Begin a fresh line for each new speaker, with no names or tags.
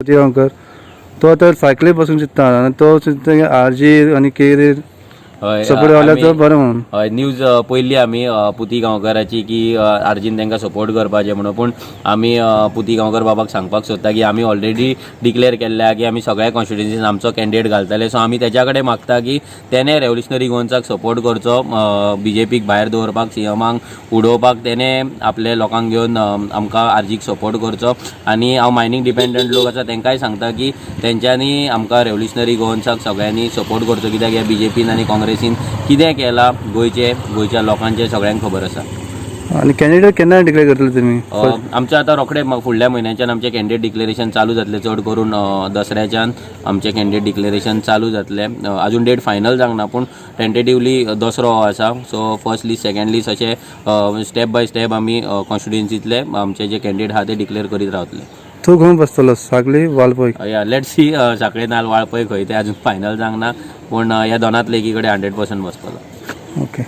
पुती गांवकर तो आता सायकली पासून चित्ता आनी तो चित्ता आरजी आनी केरी सपोर्ट वाल्या तो बरें म्हणून
हय न्यूज पयली आमी पुती गांवकाराची की आर्जीन तांकां सपोर्ट करपाचें म्हणून पूण आमी पुती गांवकर बाबाक सांगपाक सोदता की आमी ऑलरेडी डिक्लेअर केल्ल्या की आमी सगळ्या कॉन्स्टिट्युएन्सीन आमचो कॅन्डिडेट घालतले. सो आमी तेच्या कडेन मागता की तेणे रेव्होल्युशनरी गोवन्साक सपोर्ट करचो, BJPक भायर दवरपाक, CMाक उडोवपाक तेणे आपले लोकांक घेवन आमकां आर्जीक सपोर्ट करचो. आनी हांव मायनींग डिपेंडंट लोक आसा तांकांय सांगता की तेंच्यांनी आमकां रेव्होल्युशनरी गोवन्साक सगळ्यांनी सपोर्ट करचो, कित्याक ह्या BJPन आनी काँग्रेसीन कितें केलां गोंयच्या लोकांचे सगळ्यांक खबर आसा.
आनी कॅन्डिडेट केन्ना डिक्लेअर करतले तुमी?
आमचें आतां रोखडे फुडल्या म्हयन्याच्यान आमचें कॅन्डिडेट डिक्लेरेशन चालू जातलें. चड करून दसऱ्याच्यान आमचें कॅन्डिडेट डिक्लेरेशन चालू जातलें. आजून डेट फायनल जावंक ना पूण टेंटेटिवली दसरो हो आसा. So first list second list अशें स्टेप बाय स्टेप आमी कॉन्स्टिट्युएन्सींतले आमचे जे कॅन्डिडेट आहा ते डिक्लेअर करीत रावतले.
तूं खंय बसतलो, साकली वाळपय?
या लेट्स सी साखळे नाल वाळपय खंय तें आजून फायनल जावंक ना पूण ह्या दोनांतले एकी कडेन 100% बसतलो.
ओके.